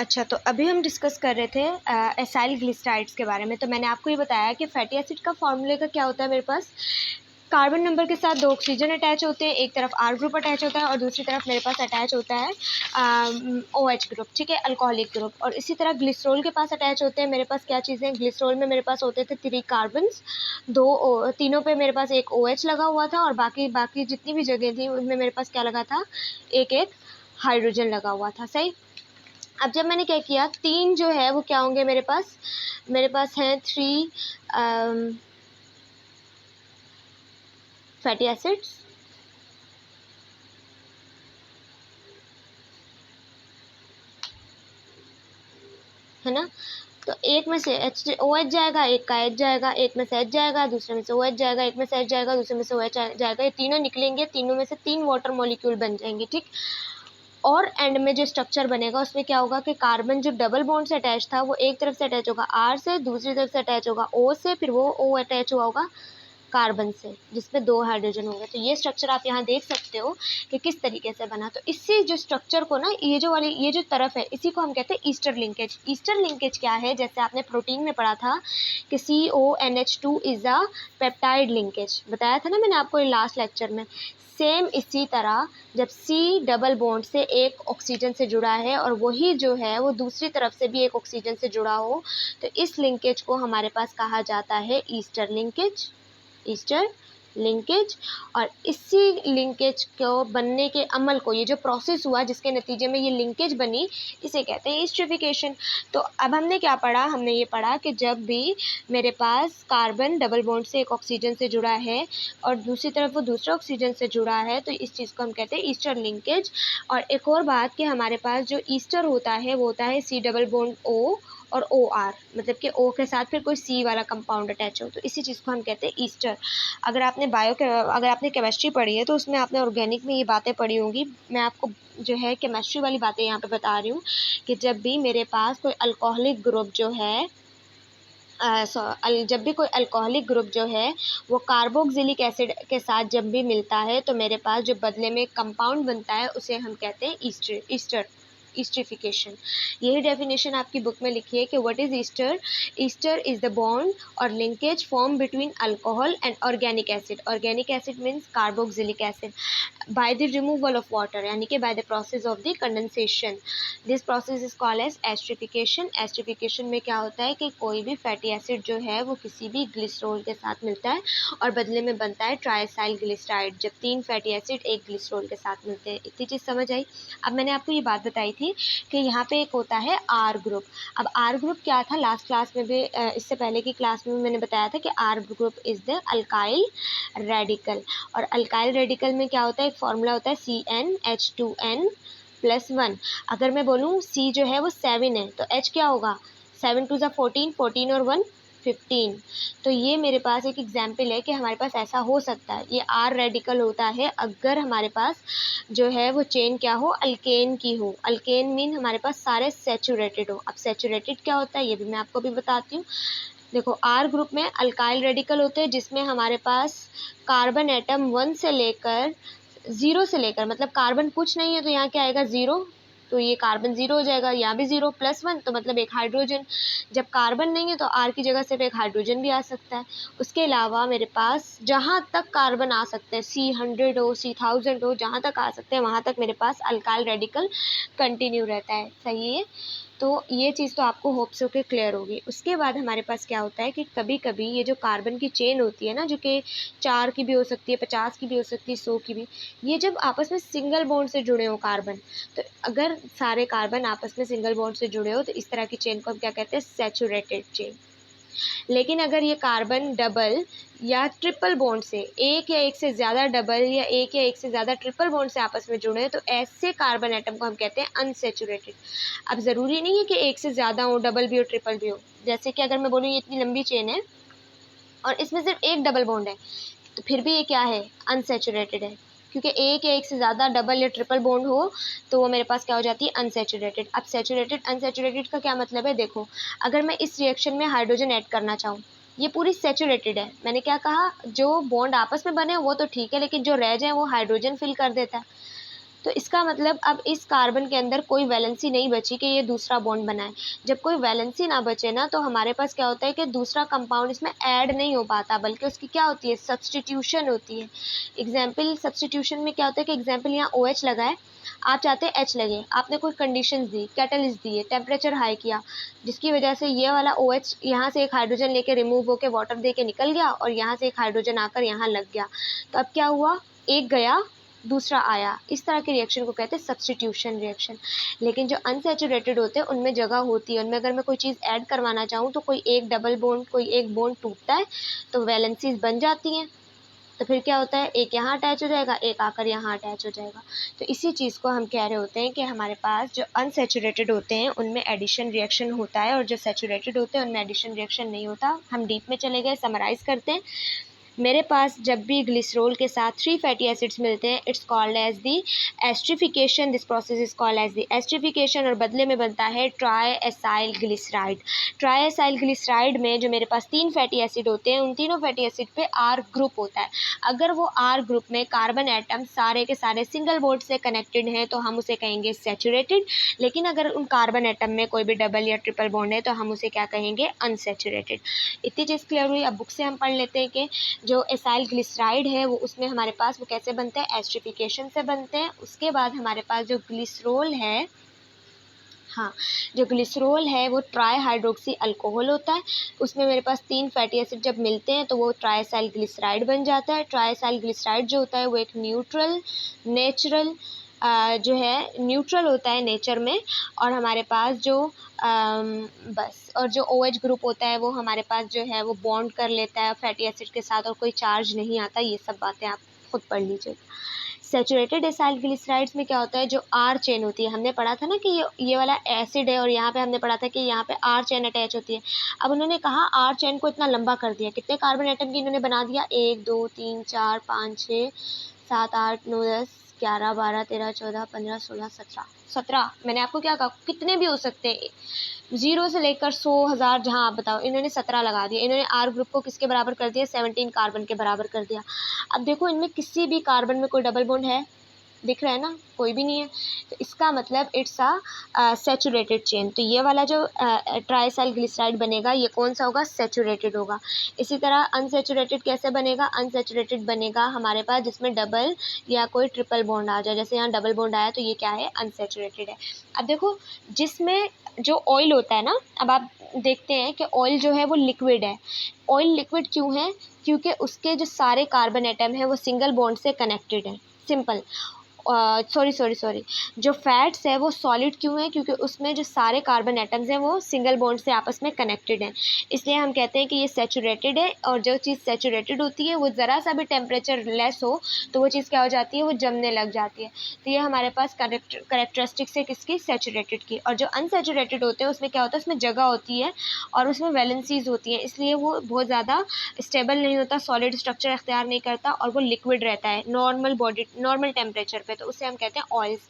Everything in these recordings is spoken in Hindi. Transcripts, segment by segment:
अच्छा, तो अभी हम डिस्कस कर रहे थे एसाइल ग्लिसराइड्स के बारे में। तो मैंने आपको ये बताया कि फैटी एसिड का फॉर्मूले का क्या होता है। मेरे पास कार्बन नंबर के साथ 2 ऑक्सीजन अटैच होते हैं, एक तरफ आर ग्रुप अटैच होता है और दूसरी तरफ मेरे पास अटैच होता है OH ग्रुप, ठीक है, अल्कोहलिक ग्रुप। और इसी तरह ग्लिसरॉल के पास अटैच होते हैं मेरे पास क्या चीज़ें, ग्लिसरॉल में मेरे पास होते थे 3 कार्बन्स, तीनों पे मेरे पास एक OH लगा हुआ था और बाकी जितनी भी जगह थी उनमें मेरे पास क्या लगा था, एक हाइड्रोजन लगा हुआ था। सही। अब जब मैंने क्या किया, 3 जो है वो क्या होंगे मेरे पास हैं 3 फैटी एसिड्स, है ना। तो एक में से OH जाएगा, एक का H जाएगा, एक में से H जाएगा, दूसरे में से OH जाएगा, एक में से H जाएगा, दूसरे में से OH जाएगा। ये तीनों निकलेंगे, तीनों में से 3 वाटर मॉलिक्यूल बन जाएंगे, ठीक। और एंड में जो स्ट्रक्चर बनेगा उसमें क्या होगा कि कार्बन जो डबल बॉन्ड से अटैच था वो एक तरफ से अटैच होगा R से, दूसरी तरफ से अटैच होगा O से, फिर वो O अटैच हुआ होगा कार्बन से जिसमें 2 हाइड्रोजन होंगे। तो ये स्ट्रक्चर आप यहाँ देख सकते हो कि किस तरीके से बना। तो इससे जो स्ट्रक्चर को ना, ये जो तरफ है इसी को हम कहते हैं ईस्टर लिंकेज। ईस्टर लिंकेज क्या है, जैसे आपने प्रोटीन में पढ़ा था कि CONH2 is a peptide linkage, बताया था ना मैंने आपको लास्ट लेक्चर में। सेम इसी तरह जब C डबल बॉन्ड से एक ऑक्सीजन से जुड़ा है और वही जो है वो दूसरी तरफ से भी एक ऑक्सीजन से जुड़ा हो, तो इस लिंकेज को हमारे पास कहा जाता है ईस्टर लिंकेज, ईस्टर लिंकेज। और इसी लिंकेज को बनने के अमल को, ये जो प्रोसेस हुआ जिसके नतीजे में ये लिंकेज बनी, इसे कहते हैं ईस्टरिफिकेशन। तो अब हमने क्या पढ़ा, हमने ये पढ़ा कि जब भी मेरे पास कार्बन डबल बॉन्ड से एक ऑक्सीजन से जुड़ा है और दूसरी तरफ वो दूसरे ऑक्सीजन से जुड़ा है, तो इस चीज़ को हम कहते हैं ईस्टर लिंकेज। और एक और बात कि हमारे पास जो ईस्टर होता है वो होता है C डबल बॉन्ड O और OR, मतलब कि O के साथ फिर कोई C वाला कंपाउंड अटैच हो, तो इसी चीज़ को हम कहते हैं ईस्टर। अगर आपने केमिस्ट्री पढ़ी है तो उसमें आपने ऑर्गेनिक में ये बातें पढ़ी होंगी। मैं आपको जो है केमिस्ट्री वाली बातें यहाँ पे बता रही हूँ कि जब भी मेरे पास कोई अल्कोहलिक ग्रुप जो है जब भी कोई अल्कोहलिक ग्रुप जो है वो कार्बोक्सिलिक एसिड के साथ जब भी मिलता है तो मेरे पास जो बदले में कंपाउंड बनता है उसे हम कहते हैं ईस्टर, ईस्टरिफिकेशन। यही डेफिनेशन आपकी बुक में लिखी है कि what is ester. Ester is the bond और linkage form between alcohol and organic acid. Organic acid means carboxylic acid by the removal of water, यानी कि by the process of the condensation. This process is called as esterification. esterification में क्या होता है कि कोई भी फैटी एसिड जो है वो किसी भी ग्लिसरॉल के साथ मिलता है और बदले में बनता है ट्राइसाइल ग्लिसराइड, जब 3 फैटी एसिड एक ग्लिसरॉल के साथ मिलते हैं। इतनी चीज़ समझ आई। अब मैंने आपको ये बात बताई थी कि यहाँ पे एक होता है R ग्रुप। अब R ग्रुप क्या था, लास्ट क्लास में भी इससे पहले की क्लास में मैंने बताया था कि R group is the alkyl radical. और अल्काइल रेडिकल में क्या होता है, एक फॉर्मूला होता है CnH2n+1। अगर मैं बोलूँ C जो है वो 7 है तो H क्या होगा, 7 2 14, 14 और 1 15। तो ये मेरे पास एक एग्जाम्पल है कि हमारे पास ऐसा हो सकता है। ये R रेडिकल होता है अगर हमारे पास जो है वो चेन क्या हो, अल्केन की हो। अल्केन मीन हमारे पास सारे सेचूरेटेड हो। अब सेचूरेटेड क्या होता है ये भी मैं आपको भी बताती हूँ। देखो, R ग्रुप में अल्काइल रेडिकल होते हैं जिसमें हमारे पास कार्बन एटम 1 से लेकर 0 से लेकर, मतलब कार्बन कुछ नहीं है तो यहाँ क्या आएगा 0, तो ये कार्बन 0 हो जाएगा, यहाँ भी 0 +1 तो मतलब एक हाइड्रोजन। जब कार्बन नहीं है तो R की जगह सिर्फ एक हाइड्रोजन भी आ सकता है। उसके अलावा मेरे पास जहाँ तक कार्बन आ सकते हैं, C100 हो, C1000 हो, जहाँ तक आ सकते हैं वहाँ तक मेरे पास अल्काइल रेडिकल कंटिन्यू रहता है। सही है। तो ये चीज़ तो आपको होप सो के क्लियर होगी। उसके बाद हमारे पास क्या होता है कि कभी कभी ये जो कार्बन की चेन होती है ना, जो कि 4 की भी हो सकती है, 50 की भी हो सकती है, 100 की भी, ये जब आपस में सिंगल बॉन्ड से जुड़े हो कार्बन, तो अगर सारे कार्बन आपस में सिंगल बॉन्ड से जुड़े हो तो इस तरह की चेन को हम क्या कहते हैं, सैचुरेटेड चेन। लेकिन अगर ये कार्बन डबल या ट्रिपल बॉन्ड से, एक या एक से ज़्यादा डबल या एक से ज़्यादा ट्रिपल बॉन्ड से आपस में जुड़े हैं तो ऐसे कार्बन एटम को हम कहते हैं अनसैचुरेटेड। अब ज़रूरी नहीं है कि एक से ज़्यादा हो, डबल भी हो, ट्रिपल भी हो। जैसे कि अगर मैं बोलूँ ये इतनी लंबी चेन है और इसमें सिर्फ एक डबल बॉन्ड है तो फिर भी ये क्या है, अनसैचुरेटेड है, क्योंकि एक या एक से ज़्यादा डबल या ट्रिपल बॉन्ड हो तो वो मेरे पास क्या हो जाती है, अनसैचुरेटेड। अब सैचुरेटेड अनसैचुरेटेड का क्या मतलब है, देखो अगर मैं इस रिएक्शन में हाइड्रोजन ऐड करना चाहूँ, ये पूरी सैचुरेटेड है। मैंने क्या कहा, जो बॉन्ड आपस में बने वो तो ठीक है, लेकिन जो रह जाए वो हाइड्रोजन फिल कर देता है। तो इसका मतलब अब इस कार्बन के अंदर कोई वैलेंसी नहीं बची कि ये दूसरा बॉन्ड बनाए। जब कोई वैलेंसी ना बचे ना, तो हमारे पास क्या होता है कि दूसरा कंपाउंड इसमें ऐड नहीं हो पाता, बल्कि उसकी क्या होती है, सब्सटीट्यूशन होती है। एग्जाम्पल सब्सटीट्यूशन में क्या होता है कि एग्जाम्पल यहाँ OH लगा है, आप चाहते हैं H लगे, आपने कोई कंडीशंस दी, कैटलिस्ट दिए, टेम्परेचर हाई किया, जिसकी वजह से ये वाला OH यहाँ से एक हाइड्रोजन लेके रिमूव होकर वाटर दे के निकल गया और यहाँ से एक हाइड्रोजन आकर यहाँ लग गया। तो अब क्या हुआ, एक गया दूसरा आया। इस तरह के रिएक्शन को कहते हैं सब्सटीट्यूशन रिएक्शन। लेकिन जो अनसैचुरेटेड होते हैं उनमें जगह होती है, उनमें अगर मैं कोई चीज़ ऐड करवाना चाहूँ तो कोई एक डबल बॉन्ड, कोई एक बॉन्ड टूटता है तो वैलेंसीज बन जाती हैं। तो फिर क्या होता है, एक यहाँ अटैच हो जाएगा, एक आकर यहाँ अटैच हो जाएगा। तो इसी चीज़ को हम कह रहे होते हैं कि हमारे पास जो अनसैचुरेटेड होते हैं उनमें एडिशन रिएक्शन होता है और जो सैचुरेटेड होते हैं उनमें एडिशन रिएक्शन नहीं होता। हम डीप में चले गए, समराइज़ करते हैं। मेरे पास जब भी ग्लिसरॉल के साथ 3 फैटी एसिड्स मिलते हैं, it's called as the esterification. This process is called as the esterification और बदले में बनता है triacylglyceride. Triacylglyceride में जो मेरे पास 3 फैटी एसिड होते हैं, उन तीनों फैटी एसिड पे R ग्रुप होता है। अगर वो R ग्रुप में कार्बन एटम सारे के सारे सिंगल बॉन्ड से कनेक्टेड हैं तो हम उसे कहेंगे सैचुरेटेड। लेकिन अगर उन कार्बन एटम में कोई भी डबल या ट्रिपल बॉन्ड है तो हम उसे क्या कहेंगे, अनसैचुरेटेड। इतनी चीज़ क्लियर हुई। अब बुक से हम पढ़ लेते हैं कि जो एसाइल ग्लिसराइड है वो उसमें हमारे पास वो कैसे बनते हैं, एस्ट्रिफिकेशन से बनते हैं। उसके बाद हमारे पास जो ग्लिसरॉल है, हाँ, जो ग्लिसरॉल है वो ट्राई हाइड्रोक्सी अल्कोहल होता है। उसमें मेरे पास 3 फैटी एसिड जब मिलते हैं तो वो ट्राईसाइल ग्लिसराइड बन जाता है। ट्राईसाइल ग्लिसराइड जो होता है वो एक नेचुरल जो है न्यूट्रल होता है नेचर में। और हमारे पास जो बस, और जो OH ग्रुप होता है वो हमारे पास जो है वो बॉन्ड कर लेता है फैटी एसिड के साथ और कोई चार्ज नहीं आता। ये सब बातें आप खुद पढ़ लीजिएगा। सैचुरेटेड एसाइल ग्लिसराइड्स में क्या होता है, जो R चेन होती है, हमने पढ़ा था ना कि ये वाला एसिड है और यहाँ पे हमने पढ़ा था कि यहाँ पे R चेन अटैच होती है। अब उन्होंने कहा R चेन को इतना लंबा कर दिया, कितने कार्बन एटम की इन्होंने बना दिया, 1 2 3 4 5 6 7 8 9 10 11 12 13 14 15 16 17। मैंने आपको क्या कहा, कितने भी हो सकते हैं, 0 से लेकर 100,000, जहाँ आप बताओ। इन्होंने 17 लगा दिया। इन्होंने R ग्रुप को किसके बराबर कर दिया, 17 कार्बन के बराबर कर दिया। अब देखो इनमें किसी भी कार्बन में कोई डबल बॉन्ड है, दिख रहा है ना, कोई भी नहीं है। तो इसका मतलब इट्स अ सैचुरेटेड चेन। तो ये वाला जो ट्राईसाइल ग्लिसराइड बनेगा ये कौन सा होगा, सैचुरेटेड होगा। इसी तरह अनसैचुरेटेड कैसे बनेगा, अनसैचुरेटेड बनेगा हमारे पास जिसमें डबल या कोई ट्रिपल बॉन्ड आ जाए। जैसे यहाँ डबल बॉन्ड आया तो ये क्या है, अनसैचुरेटेड है। अब देखो जिसमें जो ऑयल होता है ना, अब आप देखते हैं कि ऑयल जो है वो लिक्विड है। ऑयल लिक्विड क्यों है, क्योंकि उसके जो सारे कार्बन एटम हैं वो सिंगल बॉन्ड से कनेक्टेड हैं, सिंपल। सॉरी, जो फैट्स है वो सॉलिड क्यों है, क्योंकि उसमें जो सारे कार्बन एटम्स हैं वो सिंगल बॉन्ड से आपस में कनेक्टेड हैं। इसलिए हम कहते हैं कि ये सैचुरेटेड है। और जो चीज़ सैचुरेटेड होती है वो ज़रा सा भी टेम्परेचर लेस हो तो वो चीज़ क्या हो जाती है, वो जमने लग जाती है। तो ये हमारे पास करेक्टरिस्टिक्स है किसकी, सैचुरेटेड की। और जो अनसैचुरेटेड होते हैं उसमें क्या होता है, उसमें जगह होती है और उसमें वैलेंसीज होती हैं, इसलिए वो बहुत ज़्यादा स्टेबल नहीं होता, सॉलिड स्ट्रक्चर अख्तियार नहीं करता और वो लिक्विड रहता है नॉर्मल टेम्परेचर पे। तो उसे हम कहते हैं ऑयल्स।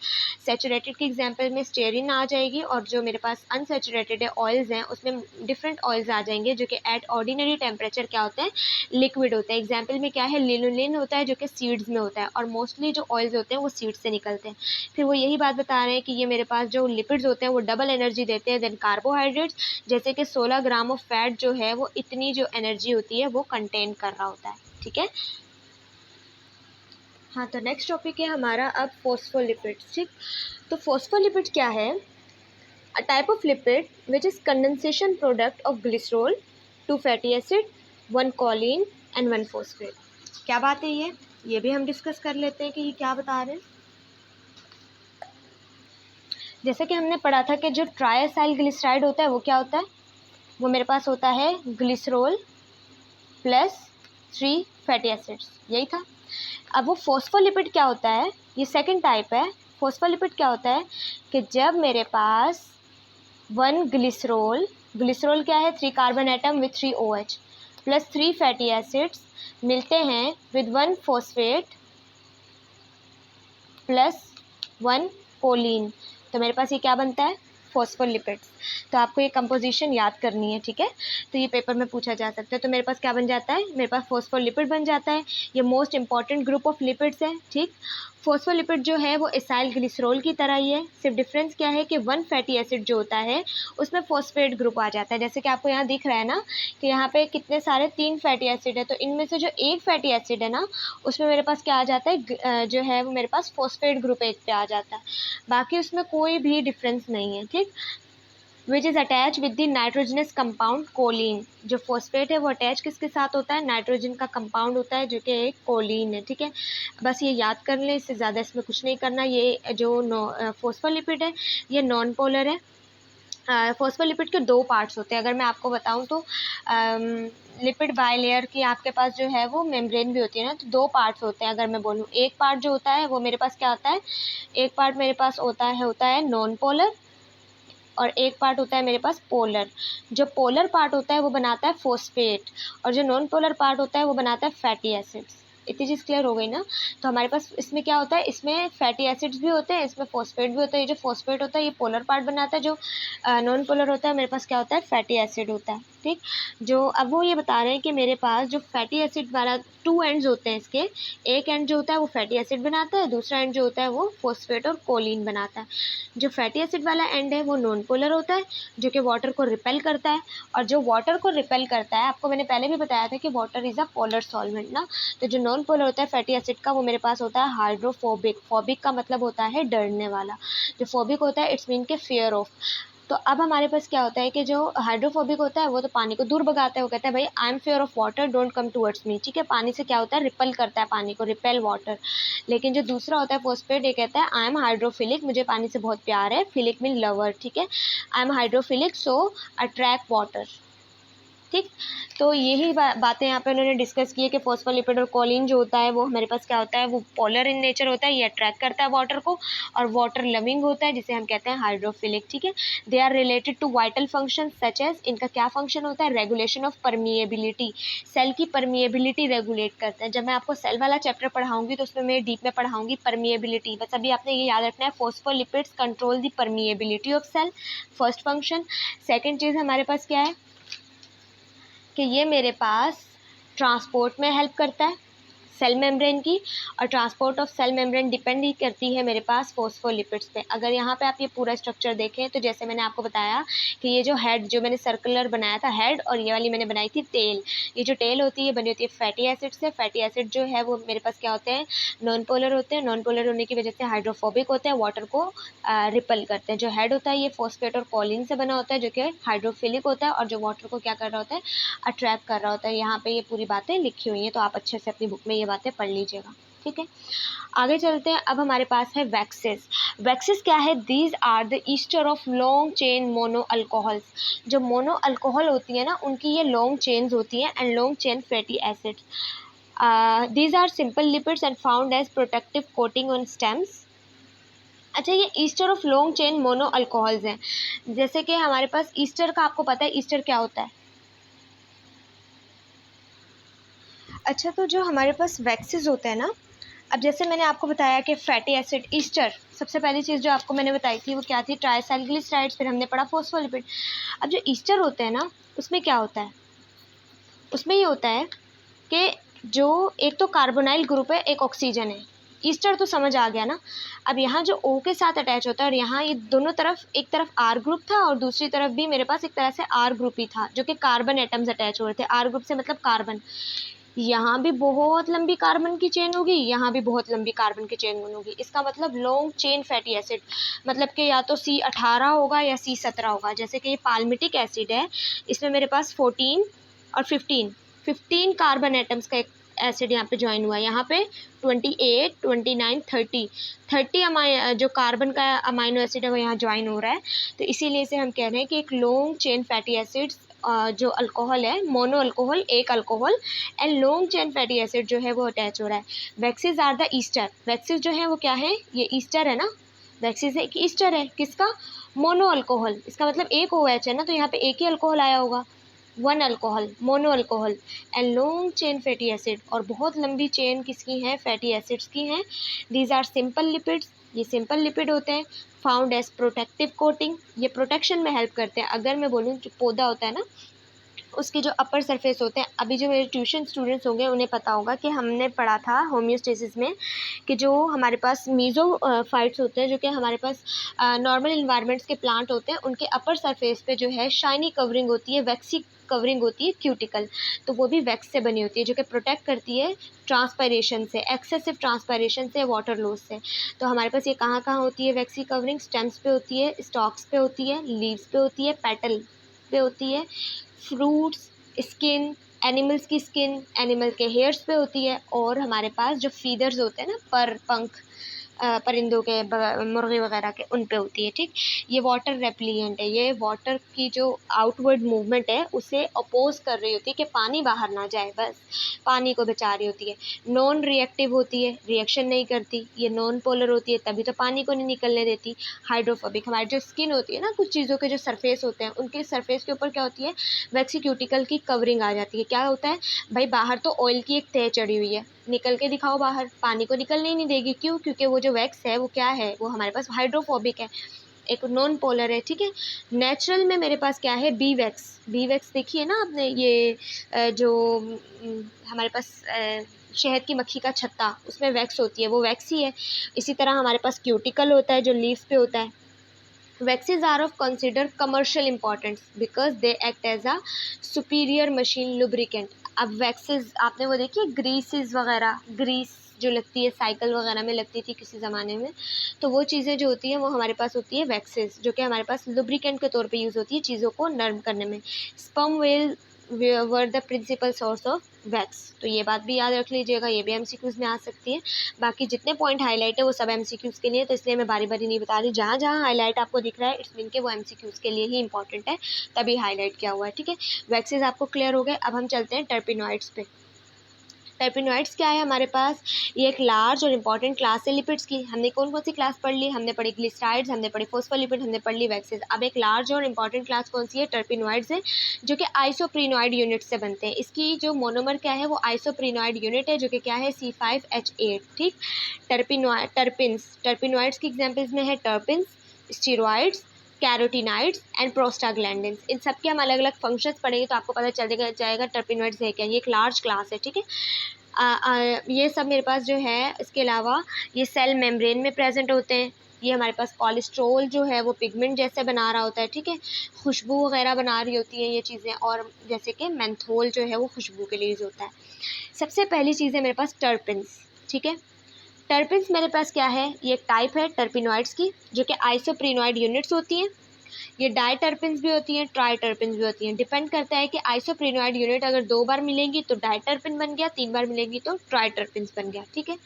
सैचुरेटेड की एग्जांपल में स्टेरिन आ जाएगी और जो मेरे पास अनसैचुरेटेड है ऑयल्स हैं उसमें डिफरेंट ऑयल्स आ जाएंगे जो कि एट ऑर्डिनरी टेम्परेचर क्या होते हैं, लिक्विड होते हैं। एग्जाम्पल में क्या है, लिनोलिन होता है जो कि सीड्स में होता है और मोस्टली जो ऑयल्स होते हैं वो सीड्स से निकलते हैं। फिर वो यही बात बता रहे हैं कि ये मेरे पास जो लिपिड्स होते हैं वो डबल एनर्जी देते हैं देन कार्बोहाइड्रेट्स, जैसे कि 16 ग्राम ऑफ फैट जो है वो इतनी जो एनर्जी होती है वो कंटेन कर रहा होता है। ठीक है, हाँ। तो नेक्स्ट टॉपिक है हमारा अब फॉस्फोलिपिड्स। ठीक, तो फॉस्फोलिपिड क्या है, a type of lipid which is condensation product of glycerol, 2 fatty acid, 1 Colin and 1 phosphate. क्या बात है ये भी हम डिस्कस कर लेते हैं कि ये क्या बता रहे हैं। जैसे कि हमने पढ़ा था कि जो ट्राईसाइल ग्लिसराइड होता है वो क्या होता है, वो मेरे पास होता है ग्लिसरॉल प्लस 3 फैटी एसिड्स, यही था। अब वो फॉस्फोलिपिड क्या होता है, ये सेकंड टाइप है। फॉस्फोलिपिड क्या होता है कि जब मेरे पास 1 ग्लिसरॉल क्या है, 3 carbon atom with 3 OH plus 3 fatty acids मिलते हैं विद 1 फॉस्फेट प्लस 1 कोलिन, तो मेरे पास ये क्या बनता है, फॉस्फोलिपिड्स। तो आपको ये कंपोजिशन याद करनी है, ठीक है। तो ये पेपर में पूछा जा सकता है। तो मेरे पास क्या बन जाता है, मेरे पास फॉस्फोलिपिड बन जाता है। ये most important group of lipids है, ठीक। फॉस्फोलिपिड जो है वो एसाइल ग्लिसरॉल की तरह ही है, सिर्फ डिफरेंस क्या है कि वन फैटी एसिड जो होता है उसमें फॉस्फेट ग्रुप आ जाता है। जैसे कि आपको यहाँ दिख रहा है ना कि यहाँ पे कितने सारे 3 फैटी एसिड है, तो इनमें से जो एक फैटी एसिड है ना उसमें मेरे पास क्या आ जाता है, जो है वो मेरे पास फॉस्फेट ग्रुप एक पे आ जाता है। बाकी उसमें कोई भी डिफरेंस नहीं है, ठीक। Which is attach with the nitrogenous compound choline. जो फॉस्फेट है वो अटैच किसके साथ होता है, नाइट्रोजन का कंपाउंड होता है जो कि एक कोलिन है, ठीक है। बस ये याद कर लें, इससे ज़्यादा इसमें कुछ नहीं करना। ये जो फॉस्फोलिपिड है ये नॉन पोलर है। फॉस्फोलिपिड के 2 पार्ट्स होते हैं। अगर मैं आपको बताऊं तो लिपिड बायलेयर की आपके पास जो है वो मेम्ब्रेन भी होती है ना, तो 2 पार्ट्स होते हैं। अगर मैं बोलूं एक पार्ट जो होता है वो मेरे पास क्या होता है, एक पार्ट मेरे पास होता है नॉन पोलर और एक पार्ट होता है मेरे पास पोलर। जो पोलर पार्ट होता है वो बनाता है फॉस्फेट और जो नॉन पोलर पार्ट होता है वो बनाता है फैटी एसिड्स। इतनी चीज़ क्लियर हो गई ना। तो हमारे पास इसमें क्या होता है, इसमें फैटी एसिड्स भी होते हैं, इसमें फॉस्फेट भी होता है। ये जो फॉस्फेट होता है ये पोलर पार्ट बनाता है, जो नॉन पोलर होता है मेरे पास क्या होता है, फैटी एसिड होता है, ठीक। जो अब वो ये बता रहे हैं कि मेरे पास जो फैटी एसिड वाला 2 एंड्स होते हैं इसके, एक एंड जो होता है वो फैटी एसिड बनाता है, दूसरा एंड जो होता है वो फॉस्फेट और कोलिन बनाता है। जो फैटी एसिड वाला एंड है वो नॉन पोलर होता है जो कि वाटर को रिपेल करता है, और जो वाटर को रिपेल करता है, आपको मैंने पहले भी बताया था कि water is a polar solvent ना। तो जो नॉन पोलर होता है फैटी एसिड का वो मेरे पास होता है हाइड्रोफोबिक। फोबिक का मतलब होता है डरने वाला। जो फोबिक होता है इट्स मीन के फियर ऑफ। तो अब हमारे पास क्या होता है कि जो हाइड्रोफोबिक होता है वो तो पानी को दूर भगाता है, वो कहता है भाई I am fear of water, don't come towards me, ठीक है। पानी से क्या होता है, रिपेल करता है पानी को, रिपेल वाटर। लेकिन जो दूसरा होता है फॉस्फेट, ये कहता है आई एम हाइड्रोफिलिक, मुझे पानी से बहुत प्यार है, फिलिक मीन लवर, ठीक है। I am hydrophilic so attract water, ठीक। तो यही बातें यहाँ पे उन्होंने डिस्कस की है कि फॉस्फोलिपिड और कोलिन जो होता है वो हमारे पास क्या होता है, वो पोलर इन नेचर होता है, ये अट्रैक्ट करता है वाटर को, और वाटर लविंग होता है जिसे हम कहते हैं हाइड्रोफिलिक, ठीक है। They are related to vital function such as, इनका क्या फंक्शन होता है, रेगुलेशन ऑफ परमिएबिलिटी, सेल की परमिएबिलिटी रेगुलेट करते हैं। जब मैं आपको सेल वाला चैप्टर पढ़ाऊंगी तो उसमें मैं डीप में पढ़ाऊंगी परमिएबिलिटी। बस अभी आपने ये याद रखना है, phospholipids control the permeability of cell, first function. Second चीज़ हमारे पास क्या है कि ये मेरे पास ट्रांसपोर्ट में हेल्प करता है सेल मेम्ब्रेन की, और transport of cell membrane depend ही करती है मेरे पास फॉस्फोलिपिड्स पे। अगर यहाँ पे आप ये पूरा स्ट्रक्चर देखें तो जैसे मैंने आपको बताया कि ये जो हेड जो मैंने सर्कुलर बनाया था हेड, और ये वाली मैंने बनाई थी टेल। ये जो टेल होती है बनी होती है फैटी एसिड से। फैटी एसिड जो है वो मेरे पास क्या होते हैं, नॉन पोलर होते हैं। नॉन पोलर होने की वजह से हाइड्रोफोबिक होते हैं, वाटर को रिपेल करते हैं। जो हेड होता है ये फॉस्फेट और कोलिन से बना होता है जो कि हाइड्रोफिलिक होता है, और जो वाटर को क्या कर रहा होता है, अट्रैक्ट कर रहा होता है। यहाँ पे ये पूरी बातें लिखी हुई हैं, तो आप अच्छे से अपनी बुक में ये बातें पढ़ लीजिएगा, ठीक है। आगे चलते हैं। अब हमारे पास है वैक्सेस। वैक्सेस क्या है, these are the ester of long chain mono alcohols. जो मोनो अल्कोहल होती है ना उनकी ये लॉन्ग चेन्स होती हैं, and long chain fatty acids. These are simple lipids and found as protective coating on stems. अच्छा, ये ester of long chain mono alcohols हैं। जैसे कि हमारे पास ईस्टर का आपको पता है, ईस्टर क्या होता है। अच्छा, तो जो हमारे पास वैक्सेस होते हैं ना, अब जैसे मैंने आपको बताया कि फैटी एसिड ईस्टर, सबसे पहली चीज़ जो आपको मैंने बताई थी वो क्या थी, ट्राइसाइक्लिसराइड्स, फिर हमने पढ़ा फॉस्फोलिपिड। अब जो ईस्टर होते हैं ना उसमें क्या होता है, उसमें ये होता है कि जो एक तो कार्बोनाइल ग्रुप है, एक ऑक्सीजन है। ईस्टर तो समझ आ गया ना। अब यहाँ जो O के साथ अटैच होता है, और यहाँ ये दोनों तरफ, एक तरफ R ग्रुप था और दूसरी तरफ भी मेरे पास एक तरह से R ग्रुप ही था, जो कि कार्बन एटम्स अटैच हो रहे थे। R ग्रुप से मतलब कार्बन। यहाँ भी बहुत लंबी कार्बन की चेन होगी, यहाँ भी बहुत लंबी कार्बन की चेन होगी। इसका मतलब लॉन्ग चेन फैटी एसिड, मतलब कि या तो C18 होगा या C17 होगा। जैसे कि ये पाल्मिटिक एसिड है, इसमें मेरे पास 14 और 15 कार्बन एटम्स का एक एसिड यहाँ पे ज्वाइन हुआ है। यहाँ पे 28, 29, 30 जो कार्बन का अमाइनो एसिड है वो यहाँ ज्वाइन हो रहा है। तो इसीलिए से हम कह रहे हैं कि एक लॉन्ग चेन फैटी एसिड्स जो अल्कोहल है, मोनो अल्कोहल, एक alcohol, and long chain fatty acid जो है वो अटैच हो रहा है। Waxes are the ester. Waxes जो है वो क्या है, ये ईस्टर है ना। वैक्सीज एक ईस्टर है किसका, मोनो अल्कोहल। इसका मतलब एक OH है ना, तो यहाँ पे एक ही अल्कोहल आया होगा, one alcohol, mono alcohol. And long chain fatty acid, और बहुत लंबी चेन किसकी है, फैटी एसिड्स की हैं। दीज आर सिंपल लिपिड्स ये सिंपल लिपिड होते हैं, फाउंड एज प्रोटेक्टिव कोटिंग, ये प्रोटेक्शन में हेल्प करते हैं। अगर मैं बोलूँ जो पौधा होता है ना, उसके जो अपर सरफेस होते हैं, अभी जो मेरे ट्यूशन स्टूडेंट्स होंगे उन्हें पता होगा कि हमने पढ़ा था होम्योस्टेसिस में कि जो हमारे पास मीज़ो फाइट्स होते हैं, जो कि हमारे पास नॉर्मल इन्वायरमेंट्स के प्लांट होते हैं, उनके अपर सरफेस पे जो है शाइनी कवरिंग होती है, वैक्सी कवरिंग होती है, क्यूटिकल, तो वो भी वैक्स से बनी होती है, जो कि प्रोटेक्ट करती है ट्रांसपायरेशन से, एक्सेसिव ट्रांसपायरेशन से, वाटर लॉस से। तो हमारे पास ये कहाँ कहाँ होती है वैक्सी कवरिंग? स्टेम्स पे होती है, स्टॉक्स पे होती है, लीव्स पे होती है, पेटल पे होती है, फ्रूट्स, स्किन, एनिमल्स की स्किन, एनिमल के हेयर्स पे होती है, और हमारे पास जो फीदर्स होते हैं ना, पर पंख परिंदों के, मुर्गे वगैरह के, उन पे होती है। ठीक, ये वाटर रेप्लिएंट है, ये वाटर की जो आउटवर्ड मूवमेंट है उसे अपोज कर रही होती है कि पानी बाहर ना जाए, बस पानी को बचा रही होती है। नॉन रिएक्टिव होती है, रिएक्शन नहीं करती, ये नॉन पोलर होती है, तभी तो पानी को नहीं निकलने देती। हाइड्रोफोबिक, हमारी जो स्किन होती है ना, कुछ चीज़ों के जो सरफेस होते हैं, उनके सरफेस के ऊपर क्या होती है? वैक्सी क्यूटिकल की कवरिंग आ जाती है। क्या होता है भाई? बाहर तो ऑयल की एक तह चढ़ी हुई है, निकल के दिखाओ बाहर, पानी को निकलने ही नहीं देगी। क्यों? क्योंकि वो जो वैक्स है वो क्या है? वो हमारे पास हाइड्रोफोबिक है, एक नॉन पोलर है। ठीक है, नेचुरल में मेरे पास क्या है? B wax. बी वैक्स देखिए ना आपने, ये जो हमारे पास शहद की मक्खी का छत्ता, उसमें वैक्स होती है, वो वैक्स ही है। इसी तरह हमारे पास क्यूटिकल होता है जो लीव्स पे होता है। Waxes are of considered commercial importance because they act as a superior machine lubricant। अब वैक्सेस आपने वो देखिए, ग्रीसेस वगैरह, ग्रीस जो लगती है साइकिल वगैरह में लगती थी किसी ज़माने में, तो वो चीज़ें जो होती हैं वो हमारे पास होती है वैक्सेस, जो कि हमारे पास लुब्रिकेंट के तौर पे यूज़ होती है चीज़ों को नरम करने में। Sperm whale were the principal source of wax, तो ये बात भी याद रख लीजिएगा, ये भी एमसीक्यूज़ में आ सकती है। बाकी जितने पॉइंट हाईलाइट है वो सब एमसीक्यूज़ के लिए, तो इसलिए मैं बारी बारी नहीं बता रही। जहाँ जहाँ हाईलाइट आपको दिख रहा है, इट्स मीन के वो एमसीक्यूज़ के लिए ही इंपॉर्टेंट है, तभी हाईलाइट किया हुआ है। ठीक है, वैक्सेस आपको क्लियर हो गए। अब हम चलते हैं टर्पिनॉइड्स पे। टर्पिनॉइड्स क्या है हमारे पास? ये एक लार्ज और इंपॉर्टेंट क्लास है लिपिड्स की। हमने कौन कौन सी क्लास पढ़ ली? हमने पढ़ी ग्लिसराइड्स, हमने पढ़ी फोस्फोलिपिड, हमने पढ़ ली वैक्सेस। अब एक लार्ज और इंपॉर्टेंट क्लास कौन सी है? टर्पिनॉइड्स है, जो कि आइसोप्रीनॉइड यूनिट से बनते हैं। इसकी जो मोनोमर क्या है? वो आइसोप्रीनॉइड यूनिट है, जो कि क्या है? C5H8। ठीक, टर्पिनॉइड्स की एग्जाम्पल्स में है terpenes, steroids, carotenoids and prostaglandins. इन सब के हम अलग अलग फंक्शंस पढ़ेंगे तो आपको पता चल जाएगा टर्पिनॉइड्स है क्या। ये एक लार्ज क्लास है। ठीक है, ये सब मेरे पास जो है, इसके अलावा ये सेल मेम्ब्रेन में प्रेजेंट होते हैं। ये हमारे पास कोलेस्ट्रॉल जो है वो पिगमेंट जैसे बना रहा होता है। ठीक है, खुशबू वगैरह बना रही होती हैं ये चीज़ें, और जैसे कि मेंथोल जो है वो खुशबू के लिए यूज़ होता है। सबसे पहली चीज़ है मेरे पास टर्पिन्स। ठीक है, टर्पिन्स मेरे पास क्या है? ये एक टाइप है टर्पिनॉइड्स की, जो कि आइसोप्रीनॉइड यूनिट्स होती हैं। ये डाई टर्पिन्स भी होती हैं, ट्राई टर्पिन्स भी होती हैं। डिपेंड करता है कि आइसोप्रीनॉइड यूनिट अगर 2 बार मिलेंगी तो डाई टर्पिन बन गया, 3 बार मिलेंगी तो ट्राई टर्पिन्स बन गया। ठीक है,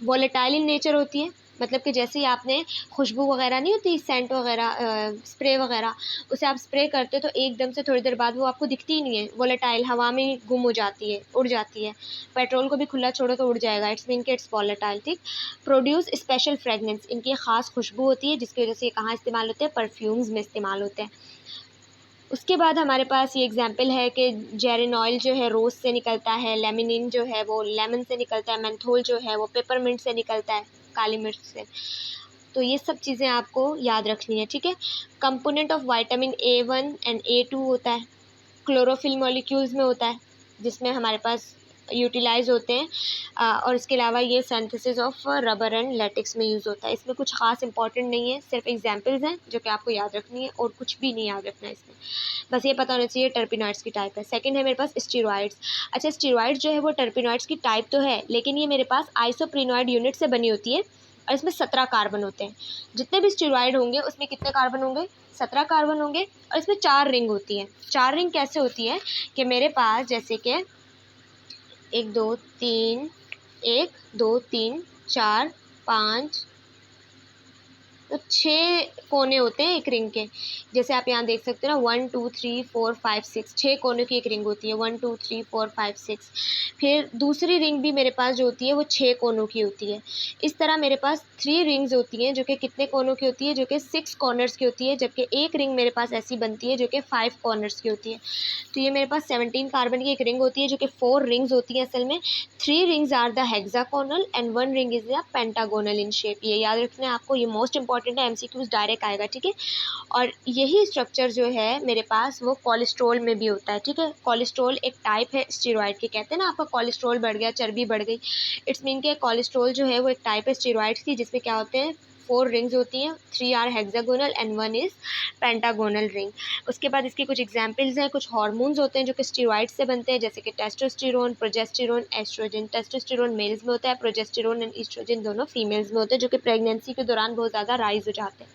वोलेटाइल इन नेचर होती है, मतलब कि जैसे ही आपने खुशबू वगैरह नहीं होती, सेंट वगैरह, स्प्रे वगैरह, उसे आप स्प्रे करते हो तो एकदम से थोड़ी देर बाद वो आपको दिखती ही नहीं है, वोलेटाइल, हवा में गुम हो जाती है, उड़ जाती है। पेट्रोल को भी खुला छोड़ो तो उड़ जाएगा, इट्स मीन कि इट्स वोलेटाइल। ठीक, प्रोड्यूस स्पेशल फ्रेगनेंस, इनकी ख़ास खुशबू होती है, जिसकी वजह से ये कहाँ इस्तेमाल होते हैं? परफ्यूम्स में इस्तेमाल होते हैं। उसके बाद हमारे पास ये एग्जाम्पल है कि जेरेनॉयल जो है रोज़ से निकलता है, लेमिनिन जो है वो लेमन से निकलता है, मेंथोल जो है वो पेपरमिंट से निकलता है, काली मिर्च से। तो ये सब चीज़ें आपको याद रखनी है। ठीक है, component of vitamin A1 and A2 होता है, क्लोरोफिल मॉलिक्यूल्स में होता है, जिसमें हमारे पास यूटिलाइज होते हैं, और इसके अलावा ये synthesis of rubber and latex में यूज़ होता है। इसमें कुछ खास इंपॉर्टेंट नहीं है, सिर्फ एग्जांपल्स हैं जो कि आपको याद रखनी है, और कुछ भी नहीं याद रखना है इसमें, बस ये पता होना चाहिए टर्पिनॉइड्स की टाइप है। सेकंड है मेरे पास स्टीरॉइड्स। अच्छा, स्टीरॉइड्स जो है वो टर्पिनॉइड्स की टाइप तो है, लेकिन ये मेरे पास आइसोप्रीनॉइड यूनिट से बनी होती है, और इसमें 17 कार्बन होते हैं। जितने भी स्टीरॉइड होंगे उसमें कितने कार्बन होंगे? 17 कार्बन होंगे, और इसमें 4 रिंग होती है। 4 रिंग कैसे होती है कि मेरे पास जैसे कि 1 2 3, 1 2 3 4 5 तो 6 कोने होते हैं एक रिंग के, जैसे आप यहाँ देख सकते हो ना 1 2 3 4 5 6, 6 कोनों की एक रिंग होती है, 1 2 3 4 5 6। फिर दूसरी रिंग भी मेरे पास जो होती है वो 6 कोनों की होती है। इस तरह मेरे पास 3 रिंग्स होती हैं जो कि कितने कोनों की होती है, जो कि 6 कॉर्नर्स की होती है, जबकि एक रिंग मेरे पास ऐसी बनती है जो कि 5 कॉर्नर्स की होती है। तो ये मेरे पास 17 कार्बन की एक रिंग होती है जो कि 4 रिंग्स होती है असल में। 3 rings are the hexagonal and 1 ring is the pentagonal in shape. ये याद रखना है आपको, ये मोस्ट इंपॉर्टेंट है, एमसीक्यूज डायरेक्ट आएगा, ठीक है। और यही स्ट्रक्चर जो है मेरे पास वो कोलेस्ट्रॉल में भी होता है, ठीक है। कोलेस्ट्रॉल एक टाइप है स्टेरॉइड के, कहते हैं ना आपका कोलेस्ट्रॉल बढ़ गया, चर्बी बढ़ गई, इट्स मीन के कोलेस्ट्रॉल जो है वो एक टाइप है स्टेरॉइड्स की, जिसमें क्या होते हैं 4 रिंग्स होती हैं, 3 are hexagonal and 1 is pentagonal ring. उसके बाद इसके कुछ एग्जांपल्स हैं, कुछ हार्मोन्स होते हैं जो कि स्टेरॉइड से बनते हैं, जैसे कि testosterone, progesterone, estrogen. Testosterone males में होता है, प्रोजेस्टेरोन एंड एस्ट्रोजन दोनों फीमेल्स में होते हैं, जो कि प्रेगनेंसी के दौरान बहुत ज़्यादा राइज हो जाते हैं।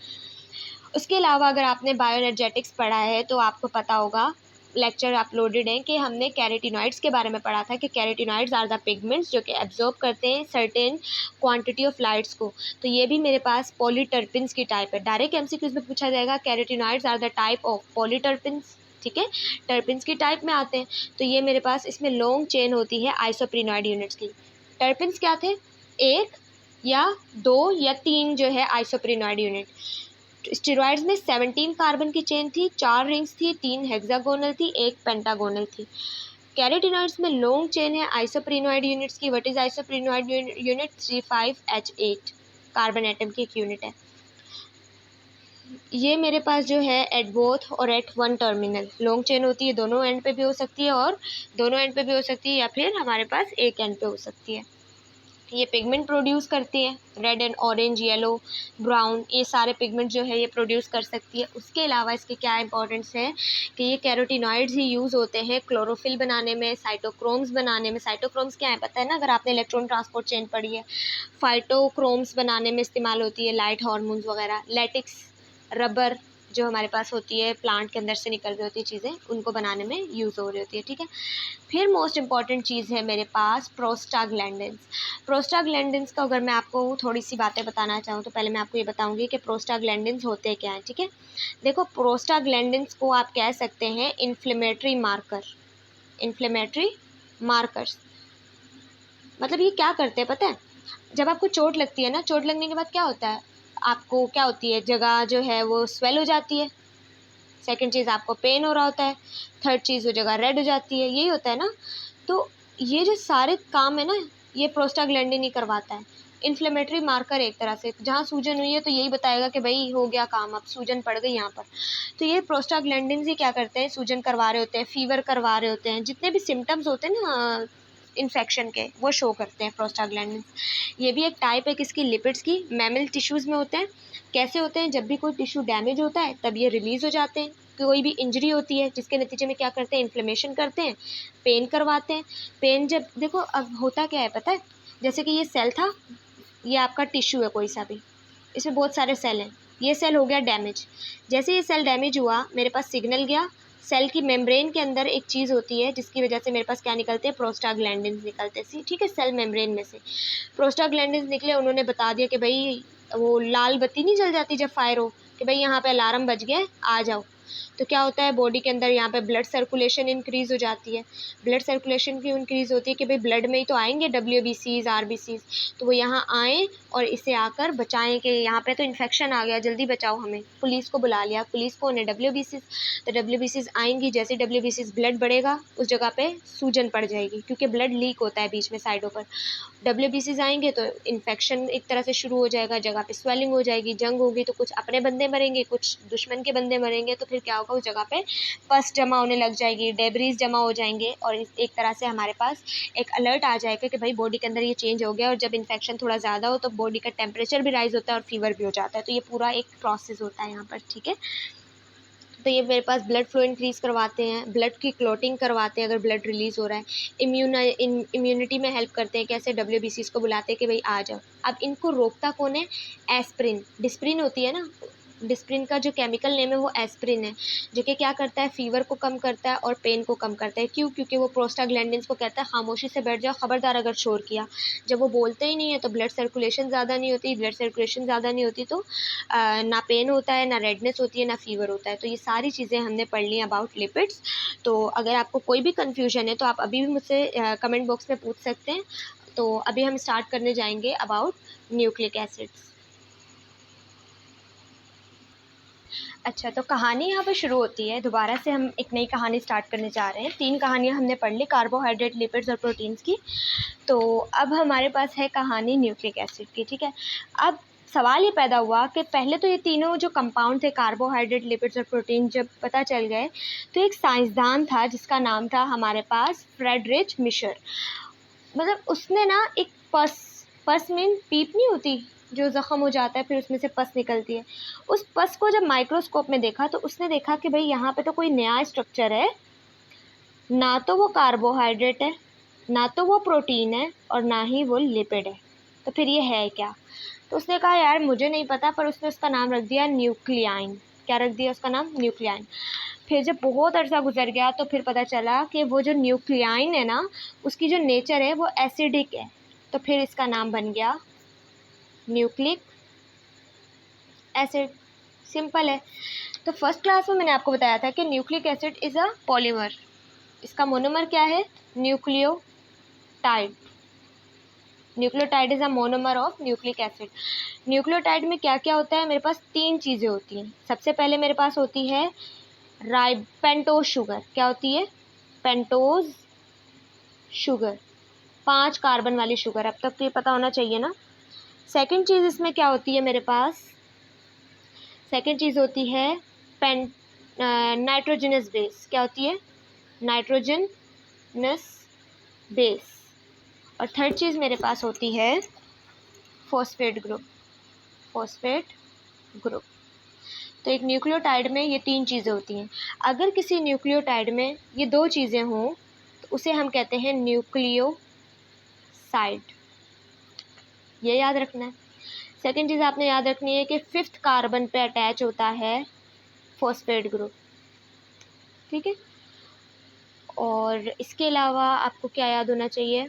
उसके अलावा अगर आपने बायोएनर्जेटिक्स पढ़ा है तो आपको पता होगा, लेक्चर अपलोडेड हैं, कि हमने कैरेटिनॉइड्स के बारे में पढ़ा था कि कैरेटिनॉइड्स आर द पिगमेंट्स जो कि एब्जॉर्ब करते हैं सर्टेन क्वांटिटी ऑफ लाइट्स को। तो ये भी मेरे पास पॉलीटर्पिन्स की टाइप है। डायरेक्ट एमसीक्यूज में पूछा जाएगा carotenoids are the type of polyterpenes, ठीक है, टर्पिन्स की टाइप में आते हैं। तो ये मेरे पास इसमें लॉन्ग चेन होती है आइसोप्रिनॉइड यूनिट्स की। टर्पिन्स क्या थे, 1 या 2 या 3 जो है आइसोप्रिनॉइड यूनिट। स्टेरॉइड्स में 17 कार्बन की चेन थी, 4 रिंग्स थी, 3 हेक्सागोनल थी, 1 पेंटागोनल थी। कैरेटिनॉइड्स में लॉन्ग चेन है आइसोप्रिनॉइड यूनिट्स की। What is isoprenoid unit, 35H8 carbon atom की एक यूनिट है। ये मेरे पास जो है एट बोथ और at one terminal long chain होती है, दोनों एंड पे भी हो सकती है, और दोनों एंड पे भी हो सकती है, या फिर हमारे पास एक एंड पे हो सकती है। ये पिगमेंट प्रोड्यूस करती है, red and orange, yellow, brown, ये सारे पिगमेंट जो है ये प्रोड्यूस कर सकती है। उसके अलावा इसके क्या इंपॉर्टेंस है कि ये कैरोटिनॉइड्स ही यूज़ होते हैं क्लोरोफिल बनाने में, साइटोक्रोम्स बनाने में। साइटोक्रोम्स क्या है पता है ना, अगर आपने इलेक्ट्रॉन ट्रांसपोर्ट चेन पढ़ी है। फाइटोक्रोम्स बनाने में इस्तेमाल होती है, लाइट हार्मोन्स वगैरह। लेटिक्स, रबर जो हमारे पास होती है, प्लांट के अंदर से निकल रही होती है चीज़ें, उनको बनाने में यूज़ हो रही होती है, ठीक है। फिर मोस्ट इंपॉर्टेंट चीज़ है मेरे पास प्रोस्टाग्लैंडिन्स। प्रोस्टाग्लैंडिन्स का अगर मैं आपको थोड़ी सी बातें बताना चाहूँ तो पहले मैं आपको ये बताऊंगी कि प्रोस्टाग्लैंडिन्स होते क्या हैं, ठीक है। देखो, प्रोस्टाग्लैंडिन्स को आप कह सकते हैं इन्फ्लेमेटरी मार्कर। इन्फ्लेमेटरी मार्कर्स मतलब ये क्या करते हैं पता है, जब आपको चोट लगती है ना, चोट लगने के बाद क्या होता है, आपको क्या होती है, जगह जो है वो स्वेल हो जाती है। सेकंड चीज़, आपको पेन हो रहा होता है। थर्ड चीज़, वो जगह रेड हो जाती है, यही होता है ना। तो ये जो सारे काम है ना, ये प्रोस्टाग्लैंडिन ही करवाता है। इन्फ्लेमेटरी मार्कर एक तरह से, जहाँ सूजन हुई है तो यही बताएगा कि भाई हो गया काम, अब सूजन पड़ गई यहाँ पर। तो ये प्रोस्टाग्लैंडिन ही क्या करते हैं, सूजन करवा रहे होते हैं, फीवर करवा रहे होते हैं, जितने भी सिम्टम्स होते हैं ना इन्फेक्शन के, वो शो करते हैं प्रोस्टाग्लैंडिन। ये भी एक टाइप है किसकी, लिपिड्स की, मैमल टिश्यूज़ में होते हैं। कैसे होते हैं, जब भी कोई टिश्यू डैमेज होता है तब ये रिलीज़ हो जाते हैं। कोई भी इंजरी होती है जिसके नतीजे में क्या करते हैं, इन्फ्लेमेशन करते हैं, पेन करवाते हैं। पेन जब देखो, अब होता क्या है पता है, जैसे कि ये सेल था, ये आपका टिश्यू है कोई सा भी, इसमें बहुत सारे सेल हैं, ये सेल हो गया डैमेज। जैसे ये सेल डैमेज हुआ, मेरे पास सिग्नल गया, सेल की मेम्ब्रेन के अंदर एक चीज़ होती है जिसकी वजह से मेरे पास क्या निकलते हैं, प्रोस्टाग्लैंडिन्स निकलते हैं, ठीक है। सेल मेम्ब्रेन में से प्रोस्टाग्लैंडिन्स निकले, उन्होंने बता दिया कि भाई वो लाल बत्ती नहीं जल जाती जब फायर हो, कि भाई यहाँ पे अलार्म बज गया, आ जाओ। तो क्या होता है, बॉडी के अंदर यहाँ पे ब्लड सर्कुलेशन इंक्रीज़ हो जाती है। ब्लड सर्कुलेशन क्यों इंक्रीज़ होती है, कि भाई ब्लड में ही तो आएंगे WBCs RBCs, तो वो यहाँ आएँ और इसे आकर बचाएं कि यहाँ पे तो इन्फेक्शन आ गया, जल्दी बचाओ हमें। पुलिस को बुला लिया, पुलिस को उन्हें WBCs, तो WBCs आएंगी, जैसे WBCs ब्लड बढ़ेगा उस जगह पे सूजन पड़ जाएगी, क्योंकि ब्लड लीक होता है बीच में साइडों पर। WBCs आएंगे तो इन्फेक्शन एक तरह से शुरू हो जाएगा, जगह पे स्वेलिंग हो जाएगी, जंग होगी, तो कुछ अपने बंदे मरेंगे, कुछ दुश्मन के बंदे मरेंगे। तो फिर क्या होगा, उस जगह पे पस जमा होने लग जाएगी, डेब्रीज जमा हो जाएंगे, और एक तरह से हमारे पास एक अलर्ट आ जाएगा कि भाई बॉडी के अंदर ये चेंज हो गया। और जब इन्फेक्शन थोड़ा ज़्यादा हो तो बॉडी का टेम्परेचर भी राइज होता है और फीवर भी हो जाता है। तो ये पूरा एक प्रोसेस होता है यहाँ पर, ठीक है। तो ये मेरे पास ब्लड फ्लो इंक्रीज़ करवाते हैं, ब्लड की क्लॉटिंग करवाते हैं अगर ब्लड रिलीज़ हो रहा है, इम्यूनिटी में हेल्प करते हैं। कैसे, WBCs को बुलाते हैं कि भाई आ जाओ। अब इनको रोकता कौन है, एस्प्रिन, डिस्प्रिन होती है ना, डिस्प्रिन का जो केमिकल नेम है वो एस्प्रिन है, जो कि क्या करता है, फीवर को कम करता है और पेन को कम करता है। क्यों? क्योंकि वो प्रोस्टाग्लैंडिन्स को कहता है खामोशी से बैठ जाओ, खबरदार अगर शोर किया। जब वो बोलते ही नहीं है तो ब्लड सर्कुलेशन ज़्यादा नहीं होती, ब्लड सर्कुलेशन ज़्यादा नहीं होती तो ना पेन होता है, ना रेडनेस होती है, ना फीवर होता है। तो ये सारी चीज़ें हमने पढ़ ली अबाउट लिपिड्स। तो अगर आपको कोई भी कन्फ्यूजन है तो आप अभी भी मुझसे कमेंट बॉक्स में पूछ सकते हैं। तो अभी हम स्टार्ट करने जाएंगे अबाउट न्यूक्लिक एसिड्स। अच्छा, तो कहानी यहाँ पे शुरू होती है। दोबारा से हम एक नई कहानी स्टार्ट करने जा रहे हैं। 3 कहानियाँ हमने पढ़ ली, कार्बोहाइड्रेट, लिपिड्स और प्रोटीन्स की। तो अब हमारे पास है कहानी न्यूक्लिक एसिड की, ठीक है। अब सवाल ये पैदा हुआ कि पहले तो ये तीनों जो कंपाउंड थे, कार्बोहाइड्रेट, लिपिड्स और प्रोटीन, जब पता चल गए तो एक साइंसदान था जिसका नाम था हमारे पास फ्रेडरिच मिशर। मतलब उसने ना एक पस मीन पीप नहीं होती जो ज़ख़म हो जाता है फिर उसमें से पस निकलती है, उस पस को जब माइक्रोस्कोप में देखा तो उसने देखा कि भाई यहाँ पे तो कोई नया स्ट्रक्चर है, ना तो वो कार्बोहाइड्रेट है, ना तो वो प्रोटीन है और ना ही वो लिपिड है। तो फिर ये है क्या? तो उसने कहा यार मुझे नहीं पता, पर उसने उसका नाम रख दिया न्यूक्लियाइन। क्या रख दिया उसका नाम? न्यूक्लियाइन। फिर जब बहुत अरसा गुजर गया तो फिर पता चला कि वो जो न्यूक्लियाइन है ना, उसकी जो नेचर है वो एसिडिक है। तो फिर इसका नाम बन गया न्यूक्लिक एसिड। सिंपल है। तो फर्स्ट क्लास में मैंने आपको बताया था कि nucleic acid is a polymer. इसका मोनोमर क्या है? Nucleotide. Nucleotide is a monomer of nucleic acid. Nucleotide में क्या क्या होता है? मेरे पास 3 चीज़ें होती हैं। सबसे पहले मेरे पास होती है पेंटोज शुगर। क्या होती है? पेंटोज शुगर, 5 कार्बन वाली शुगर। अब तक तो ये पता होना चाहिए ना। सेकंड चीज़ इसमें क्या होती है मेरे पास? सेकंड चीज़ होती है नाइट्रोजनस बेस। क्या होती है? Nitrogenous base. और थर्ड चीज़ मेरे पास होती है फॉस्फेट ग्रुप। Phosphate group. तो एक न्यूक्लियोटाइड में ये 3 चीज़ें होती हैं। अगर किसी न्यूक्लियोटाइड में ये 2 चीज़ें हों तो उसे हम कहते हैं न्यूक्लियोसाइड। ये याद रखना है। सेकंड चीज़ आपने याद रखनी है कि 5th कार्बन पे अटैच होता है फॉस्फेट ग्रुप, ठीक है। और इसके अलावा आपको क्या याद होना चाहिए?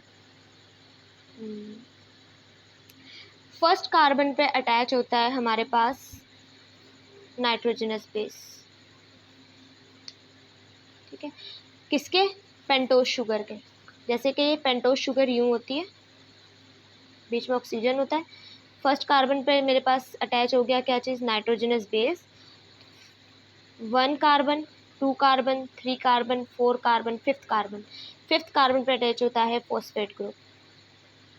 फर्स्ट कार्बन पे अटैच होता है हमारे पास नाइट्रोजनस बेस, ठीक है। किसके? पेंटोज शुगर के। जैसे कि ये पेंटोज शुगर यूँ होती है, बीच में ऑक्सीजन होता है। फर्स्ट कार्बन पे मेरे पास अटैच हो गया क्या चीज़? Nitrogenous base. 1 carbon, 2 carbon, 3 carbon, 4 carbon, 5th carbon. 5th carbon पे अटैच होता है फॉस्फेट ग्रुप,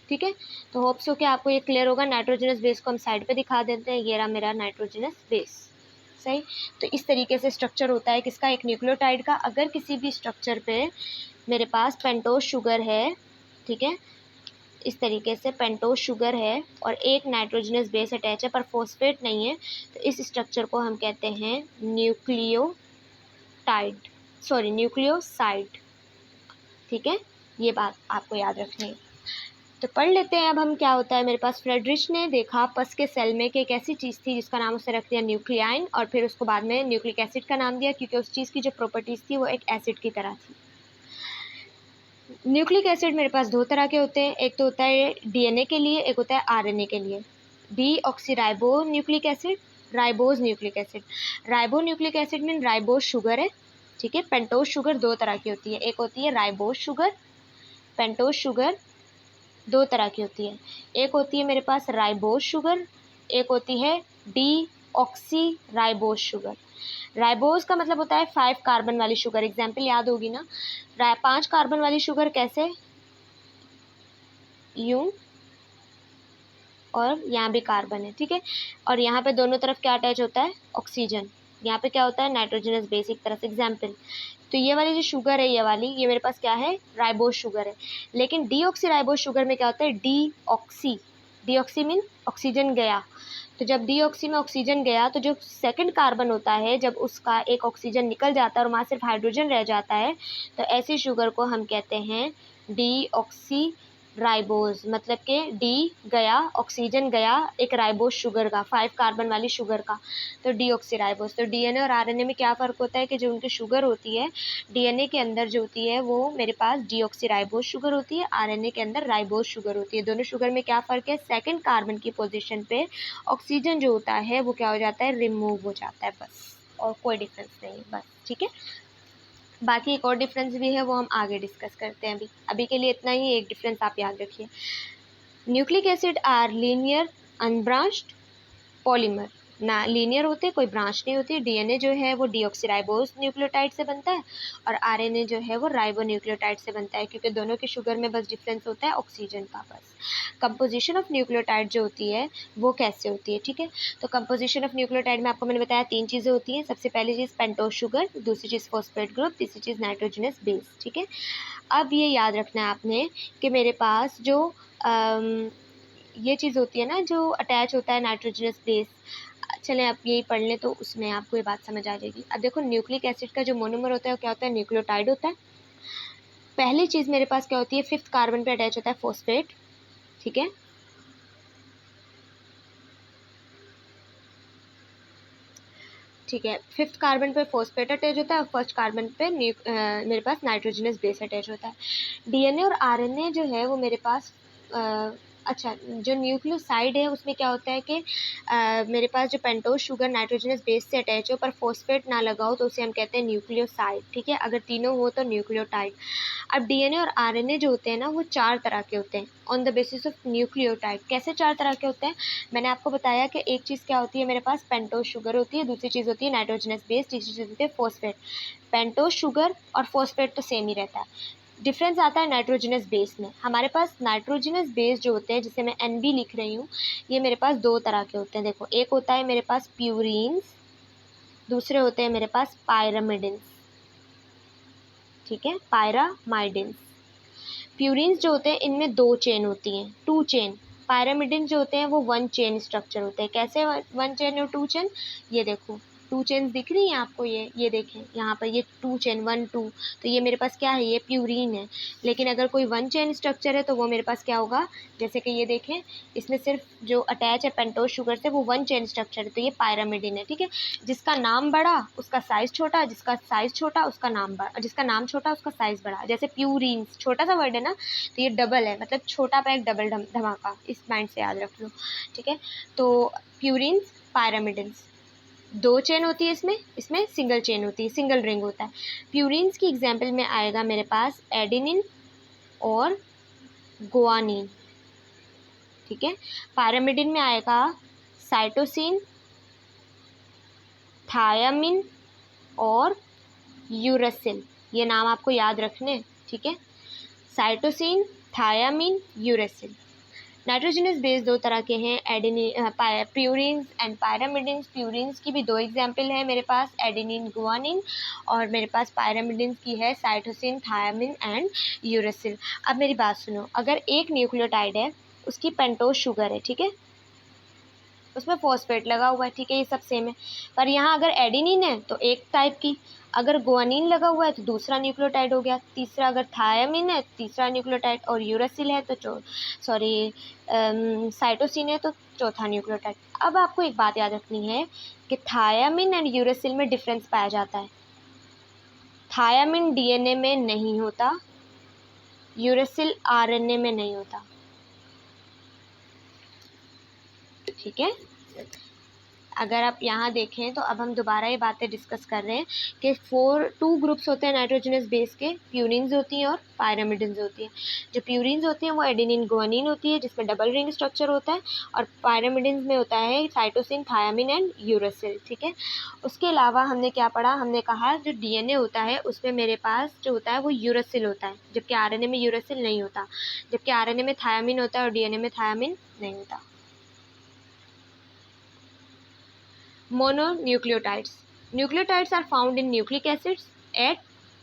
ठीक है। तो होप्स हो कि आपको ये क्लियर होगा। नाइट्रोजनस बेस को हम साइड पे दिखा देते हैं। ये रहा मेरा नाइट्रोजनस बेस, सही। तो इस तरीके से स्ट्रक्चर होता है किसका? एक न्यूक्लियोटाइड का। अगर किसी भी स्ट्रक्चर पे मेरे पास पेंटोज शुगर है, ठीक है, इस तरीके से पेंटोज शुगर है और एक नाइट्रोजनस बेस अटैच है पर फॉस्फेट नहीं है, तो इस स्ट्रक्चर को हम कहते हैं न्यूक्लियोसाइड, ठीक है। ये बात आपको याद रखनी है। तो पढ़ लेते हैं अब हम क्या होता है मेरे पास। फ्रेडरिच ने देखा पस के सेल में कि एक ऐसी चीज़ थी जिसका नाम उसने रख दिया न्यूक्लियाइन, और फिर उसको बाद में न्यूक्लिक एसिड का नाम दिया क्योंकि उस चीज़ की जो प्रॉपर्टीज़ थी वो एक एसिड की तरह थी। न्यूक्लिक एसिड मेरे पास 2 तरह के होते हैं। एक तो होता है डीएनए के लिए, एक होता है आरएनए के लिए। Deoxyribo nucleic acid, ribose nucleic acid. Ribo nucleic acid mean ribose sugar है, ठीक है। पेंटोज शुगर 2 तरह की होती है। एक होती है राइबोज शुगर। पेंटोज शुगर 2 तरह की होती है। एक होती है मेरे पास राइबोज शुगर, एक होती है डीऑक्सी राइबोज शुगर। राइबोज का मतलब होता है 5 कार्बन वाली शुगर। एग्जाम्पल याद होगी ना। 5 कार्बन वाली शुगर कैसे? यूं, और यहाँ भी कार्बन है, ठीक है। और यहाँ पे दोनों तरफ क्या अटैच होता है? ऑक्सीजन। यहाँ पे क्या होता है? नाइट्रोजनस बेस एक तरफ। एग्जाम्पल, तो ये वाली जो शुगर है, ये वाली, ये मेरे पास क्या है? राइबोज शुगर है। लेकिन डीऑक्सी राइबोज शुगर में क्या होता है? डीऑक्सी। डीऑक्सी मीन ऑक्सीजन गया। तो जब डीऑक्सी में ऑक्सीजन गया तो जो सेकंड कार्बन होता है, जब उसका एक ऑक्सीजन निकल जाता है और वहाँ सिर्फ हाइड्रोजन रह जाता है, तो ऐसी शुगर को हम कहते हैं डीऑक्सी राइबोज, मतलब कि डी गया, ऑक्सीजन गया एक राइबोज शुगर का, 5 कार्बन वाली शुगर का, तो डीऑक्सीराइबोज। तो डीएनए और आरएनए में क्या फ़र्क होता है कि जो उनकी शुगर होती है डीएनए के अंदर जो होती है वो मेरे पास डीऑक्सीराइबोज शुगर होती है, आरएनए के अंदर राइबोज शुगर होती है। दोनों शुगर में क्या फ़र्क है, सेकेंड कार्बन की पोजिशन पे ऑक्सीजन जो होता है वो क्या हो जाता है, रिमूव हो जाता है, बस, और कोई डिफरेंस नहीं है, बस, ठीक है। बाकी एक और डिफरेंस भी है, वो हम आगे डिस्कस करते हैं। अभी के लिए इतना ही, एक डिफरेंस आप याद रखिए, nucleic acid are linear unbranched polymer, ना लीनियर होते, कोई ब्रांच नहीं होती। डीएनए जो है वो डीऑक्सीराइबोज न्यूक्लियोटाइड से बनता है और आरएनए जो है वो राइबो न्यूक्लियोटाइड से बनता है, क्योंकि दोनों की शुगर में बस डिफरेंस होता है ऑक्सीजन का, बस। कंपोजिशन ऑफ न्यूक्लियोटाइड जो होती है वो कैसे होती है, ठीक है। तो कंपोजिशन ऑफ न्यूक्लियोटाइड में आपको मैंने बताया 3 चीज़ें होती हैं। सबसे पहली चीज़ पेंटोज शुगर, दूसरी चीज़ फॉस्फेट ग्रुप, तीसरी चीज़ नाइट्रोजनस बेस, ठीक है। अब ये याद रखना है आपने कि मेरे पास जो ये चीज़ होती है ना जो अटैच होता है नाइट्रोजनस बेस, चलें आप यही पढ़ लें तो उसमें आपको ये बात समझ आ जाएगी। अब देखो न्यूक्लिक एसिड का जो मोनोमर होता है वो क्या होता है, न्यूक्लियोटाइड होता है। पहली चीज़ मेरे पास क्या होती है, 5th कार्बन पे अटैच होता है फॉस्फेट, ठीक है। ठीक है, 5th कार्बन पे फॉस्फेट अटैच होता है और 1st कार्बन पे मेरे पास नाइट्रोजनस बेस अटैच होता है। डीएनए और आरएनए जो है वो मेरे पास अच्छा, जो न्यूक्लियोसाइड है उसमें क्या होता है कि मेरे पास जो पेंटोज शुगर नाइट्रोजनस बेस से अटैच हो पर फॉस्फेट ना लगा हो तो उसे हम कहते हैं न्यूक्लियोसाइड, ठीक है। अगर तीनों हो तो न्यूक्लियोटाइड। अब डीएनए और आरएनए जो होते हैं ना वो 4 तरह के होते हैं on the basis of nucleotide. कैसे 4 तरह के होते हैं, मैंने आपको बताया कि एक चीज़ क्या होती है, मेरे पास पेंटोज शुगर होती है, दूसरी चीज़ होती है नाइट्रोजनस बेस, तीसरी चीज़ होती है फॉस्फेट। पेंटोज शुगर और फॉस्फेट तो सेम ही रहता है, डिफरेंस आता है नाइट्रोजनस बेस में। हमारे पास नाइट्रोजनस बेस जो होते हैं, जिसे मैं एनबी लिख रही हूँ, ये मेरे पास 2 तरह के होते हैं। देखो, एक होता है मेरे पास प्यूरीन्स, दूसरे होते हैं मेरे पास पायरामिडिन्स, ठीक है, पायरामाइडिन्स। प्यूरीन्स जो होते हैं इनमें 2 चेन होती हैं, 2 चेन। पायरामिडिन जो होते हैं वो 1 चेन स्ट्रक्चर होते हैं। कैसे 1 चेन और 2 चेन, ये देखो 2 चेन्स दिख रही हैं आपको, ये देखें यहाँ पर, ये 2 चेन 1 2, तो ये मेरे पास क्या है, ये प्यूरीन है। लेकिन अगर कोई 1 चेन स्ट्रक्चर है तो वो मेरे पास क्या होगा, जैसे कि ये देखें, इसमें सिर्फ जो अटैच है पेंटोज शुगर से वो 1 चेन स्ट्रक्चर है, तो ये पायरामिडिन है, ठीक है। जिसका नाम बड़ा उसका साइज़ छोटा, जिसका साइज़ छोटा उसका नाम बड़ा, जिसका नाम छोटा उसका साइज़ बड़ा। जैसे प्यूरीन्स छोटा सा वर्ड है ना, तो ये डबल है, मतलब छोटा पैक डबल धमाका, इस माइंड से याद रख लो, ठीक है। तो प्यूरीन्स पायरामिडिन्स 2 चेन होती है, इसमें सिंगल चेन होती है, सिंगल रिंग होता है। प्यूरीन्स की एग्जाम्पल में आएगा मेरे पास एडेनिन और गुआनिन, ठीक है। पायरामिडिन में आएगा साइटोसिन, थायामिन और यूरेसिल, ये नाम आपको याद रखने, ठीक है। Cytosine, thiamine, uracil. Nitrogenous base 2 तरह के हैं, प्यूरीन्स एंड पायरामिडिन्स। प्यूरीन्स की भी 2 एग्जाम्पल है मेरे पास, एडेनिन गुआनिन, और मेरे पास पायरामिडिन्स की है साइटोसिन, थायामिन एंड यूरेसिल। अब मेरी बात सुनो, अगर एक न्यूक्लियोटाइड है, उसकी पेंटोज शुगर है, ठीक है, उसमें फॉस्फेट लगा हुआ है, ठीक है, ये सब सेम है। पर यहाँ अगर एडेनिन है तो एक टाइप की, अगर गुआनिन लगा हुआ है तो दूसरा न्यूक्लियोटाइड हो गया, तीसरा अगर थायामिन है तीसरा न्यूक्लियोटाइड, और यूरेसिल है तो साइटोसिन है तो चौथा न्यूक्लियोटाइड। अब आपको एक बात याद रखनी है कि थायामिन एंड यूरेसिल में डिफरेंस पाया जाता है। थायामिन डीएनए में नहीं होता, यूरेसिल आरएनए में नहीं होता, ठीक है। अगर आप यहाँ देखें तो अब हम दोबारा ये बातें डिस्कस कर रहे हैं कि 2 ग्रुप्स होते हैं नाइट्रोजनस बेस के, प्यूरिन्स होती हैं और पायरामिडिन्स होती हैं। जो प्यूरिन्स होती हैं वो एडेनिन गुआनिन होती है, जिसमें डबल रिंग स्ट्रक्चर होता है, और पायरामिडिन्स में होता है साइटोसिन, थायामिन एंड यूरेसिल, ठीक है। उसके अलावा हमने क्या पढ़ा, हमने कहा जो डीएनए होता है उसमें मेरे पास जो होता है वो यूरेसिल होता है, जबकि आरएनए में यूरेसिल नहीं होता, जबकि आरएनए में थायामिन होता है और डीएनए में थायामिन नहीं होता। Mononucleotides, nucleotides are found in nucleic acids at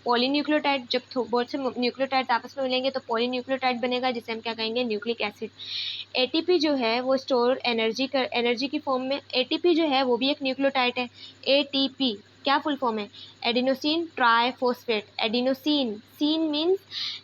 polynucleotide. जब बहुत से न्यूक्लियोटाइड्स आपस में मिलेंगे तो पॉलीन्यूक्लियोटाइड बनेगा, जिसे हम क्या कहेंगे, न्यूक्लिक एसिड। एटीपी जो है वो स्टोर एनर्जी की फॉर्म में, एटीपी जो है वो भी एक न्यूक्लियोटाइड है। एटीपी क्या फुल फॉर्म है, adenosine triphosphate. Adenosine, sine means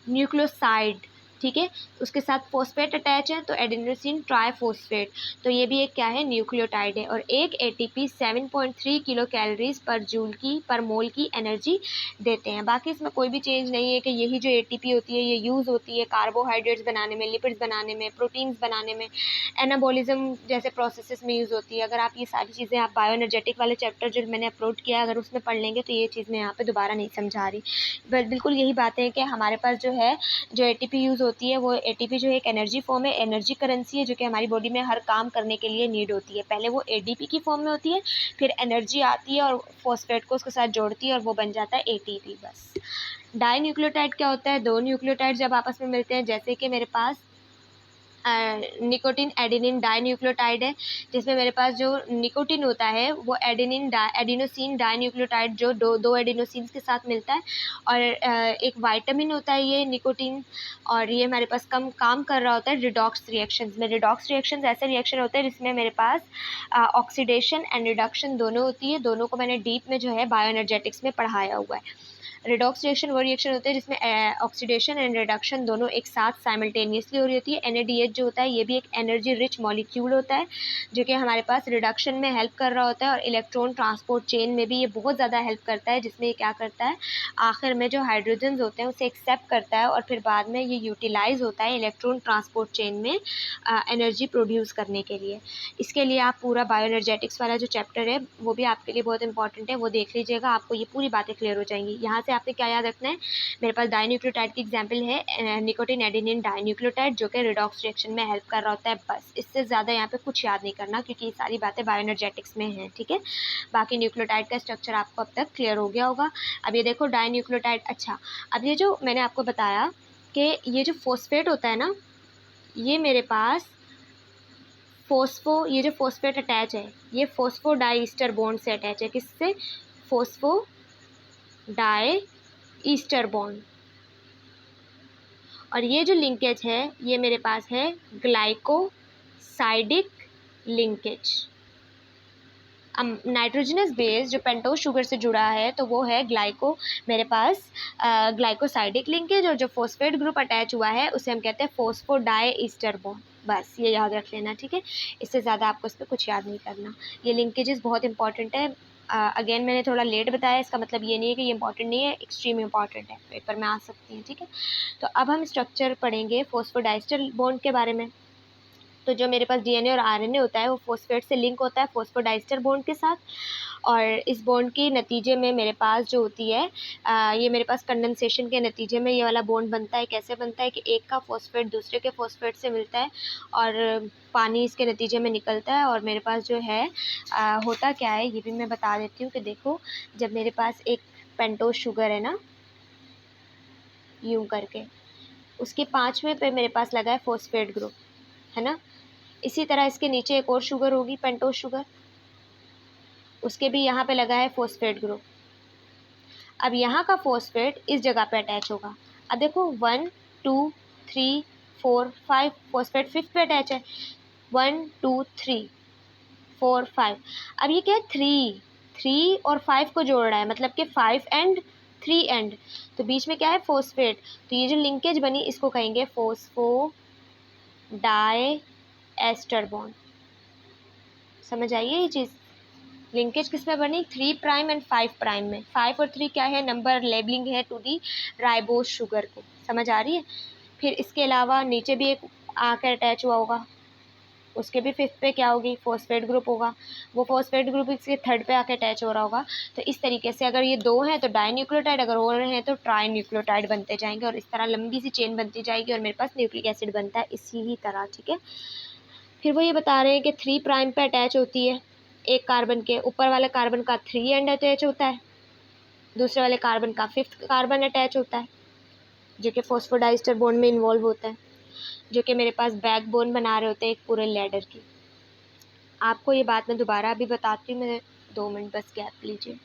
nucleoside, ठीक है। उसके साथ फॉस्फेट अटैच है तो एडेनोसिन ट्राइफॉस्फेट, तो ये भी एक क्या है, न्यूक्लियोटाइड है। और एक एटीपी 7.3 किलो कैलोरीज पर जूल की पर मोल की एनर्जी देते हैं। बाकी इसमें कोई भी चेंज नहीं है कि यही जो एटीपी होती है ये यूज़ होती है कार्बोहाइड्रेट्स बनाने में, लिपिड्स बनाने में, प्रोटीन्स बनाने में, एनाबॉलिज्म जैसे प्रोसेसेस में यूज़ होती है। अगर आप ये सारी चीज़ें आप बायो एनर्जेटिक वाले चैप्टर जो मैंने अपलोड किया है अगर उसमें पढ़ लेंगे तो ये चीज़ मैं यहाँ पे दोबारा नहीं समझा रही। बट बिल्कुल यही बातें हैं कि हमारे पास जो है जो एटीपी यूज़ होती है वो एटीपी जो है एक एनर्जी फॉर्म है, एनर्जी करेंसी है जो कि हमारी बॉडी में हर काम करने के लिए नीड होती है। पहले वो एडीपी की फॉर्म में होती है, फिर एनर्जी आती है और फॉस्फेट को उसके साथ जोड़ती है और वो बन जाता है एटीपी। बस डाई न्यूक्लियोटाइड क्या होता है, दो न्यूक्लियोटाइड जब आपस में मिलते हैं, जैसे कि मेरे पास निकोटिन एडेनिन डाई न्यूक्लियोटाइड है, जिसमें मेरे पास जो निकोटिन होता है वो एडिनोसिन डाई न्यूक्लियोटाइड जो दो एडिनोसिन के साथ मिलता है। और एक विटामिन होता है ये निकोटिन, और ये हमारे पास कम काम कर रहा होता है रिडॉक्स रिएक्शंस में। रिडॉक्स रिएक्शंस ऐसे रिएक्शन होते हैं जिसमें मेरे पास ऑक्सीडेशन एंड रिडक्शन दोनों होती है। दोनों को मैंने डीप में जो है बायो एनर्जेटिक्स में पढ़ाया हुआ है। रिडॉक्स रिएक्शन वो रिएक्शन होते हैं जिसमें ऑक्सीडेशन एंड रिडक्शन दोनों एक साथ साइमल्टेनियसली हो रही होती है। NADH जो होता है ये भी एक एनर्जी रिच मॉलिक्यूल होता है जो कि हमारे पास रिडक्शन में हेल्प कर रहा होता है और इलेक्ट्रॉन ट्रांसपोर्ट चेन में भी ये बहुत ज़्यादा हेल्प करता है, जिसमें ये क्या करता है आखिर में जो हाइड्रोजन होते हैं उसे एक्सेप्ट करता है और फिर बाद में ये यूटिलाइज होता है इलेक्ट्रॉन ट्रांसपोर्ट चेन में एनर्जी प्रोड्यूस करने के लिए। इसके लिए आप पूरा बायो एनर्जेटिक्स वाला जो चैप्टर है वो भी आपके लिए बहुत इंपॉर्टेंट है, वो देख लीजिएगा, आपको ये पूरी बातें क्लियर हो जाएंगी। यहाँ से आपने क्या याद रखना है, मेरे पास डाइन्यूक्लियोटाइड की एग्जांपल है निकोटिन एडेनिन डाइन्यूक्लियोटाइड जो कि रिडॉक्स रिएक्शन में हेल्प कर रहा होता है। बस इससे ज़्यादा यहाँ पे कुछ याद नहीं करना क्योंकि ये सारी बातें बायोएनर्जेटिक्स में हैं, ठीक है। बाकी न्यूक्लियोटाइड का स्ट्रक्चर आपको अब तक क्लियर हो गया होगा। अब ये देखो डाइन्यूक्लियोटाइड। अच्छा, अब ये जो मैंने आपको बताया कि ये जो फॉस्फेट होता है ना, ये मेरे पास ये जो फॉस्फेट अटैच है ये फॉस्फोडाइस्टर बॉन्ड से अटैच है। किससे? फॉस्फोडाई ईस्टर बॉन्ड। और ये जो लिंकेज है ये मेरे पास है ग्लाइकोसाइडिक लिंकेज। नाइट्रोजनस बेस जो पेंटोज शुगर से जुड़ा है तो वो है मेरे पास ग्लाइकोसाइडिक लिंकेज, और जो फॉस्फेट ग्रुप अटैच हुआ है उसे हम कहते हैं फॉस्फोडाई ईस्टर बॉन्ड। बस ये याद रख लेना, ठीक है। इससे ज़्यादा आपको इस पर कुछ याद नहीं करना। ये लिंकेजेस बहुत इंपॉर्टेंट है। अगेन मैंने थोड़ा लेट बताया, इसका मतलब ये नहीं है कि ये इंपॉर्टेंट नहीं है, एक्सट्रीम इंपॉर्टेंट है, पेपर में आ सकती हैं, ठीक है। तो अब हम स्ट्रक्चर पढ़ेंगे फॉस्फोडाइस्टर बॉन्ड के बारे में। तो जो मेरे पास DNA और RNA होता है वो फॉस्फेट से लिंक होता है फॉस्फोडाइस्टर बॉन्ड के साथ, और इस बॉन्ड के नतीजे में मेरे पास जो होती है ये मेरे पास कंडेंसेशन के नतीजे में ये वाला बॉन्ड बनता है। कैसे बनता है कि एक का फॉस्फेट दूसरे के फॉस्फेट से मिलता है और पानी इसके नतीजे में निकलता है। और मेरे पास जो है होता क्या है ये भी मैं बता देती हूँ कि देखो, जब मेरे पास एक पेंटोज शुगर है ना यूँ करके, उसके 5वें पे मेरे पास लगा है फॉस्फेट ग्रुप, है ना। इसी तरह इसके नीचे एक और शुगर होगी पेंटोज शुगर, उसके भी यहाँ पे लगा है फॉस्फेट ग्रुप। अब यहाँ का फॉस्फेट इस जगह पे अटैच होगा। अब देखो 1 2 3 4 5 फॉस्फेट 5th पे अटैच है। 1 2 3 4 5। अब ये क्या है 3 और 5 को जोड़ रहा है, मतलब कि 5 एंड 3 एंड, तो बीच में क्या है फॉस्फेट। तो ये जो लिंकेज बनी इसको कहेंगे फॉस्फोडाई एस्टर बॉन्ड। समझ आइए ये चीज़। लिंकेज किस में बनी? 3' एंड 5' में। 5 और 3 क्या है? नंबर लेबलिंग है टू दी राइबोस शुगर को। समझ आ रही है। फिर इसके अलावा नीचे भी एक आकर अटैच हुआ होगा, उसके भी 5th पे क्या होगी? फॉस्फेट ग्रुप होगा। वो फॉस्फेट ग्रुप इसके 3rd पे आके अटैच हो रहा होगा। तो इस तरीके से अगर ये 2 हैं तो डाई न्यूक्लियोटाइड, अगर हो रहे हैं तो ट्राई न्यूक्लियोटाइड बनते जाएंगे, और इस तरह लंबी सी चेन बनती जाएगी और मेरे पास न्यूक्लिक एसिड बनता है इसी ही तरह, ठीक है। फिर वो ये बता रहे हैं कि 3' पे अटैच होती है एक कार्बन के, ऊपर वाले कार्बन का 3 एंड अटैच होता है, दूसरे वाले कार्बन का 5th कार्बन अटैच होता है जो कि फॉस्फोडाइस्टर बॉन्ड में इन्वॉल्व होता है, जो कि मेरे पास बैक बोन बना रहे होते हैं एक पूरे लैडर की। आपको ये बात मैं दोबारा अभी बताती हूँ, मैं 2 मिनट बस गैप लीजिए।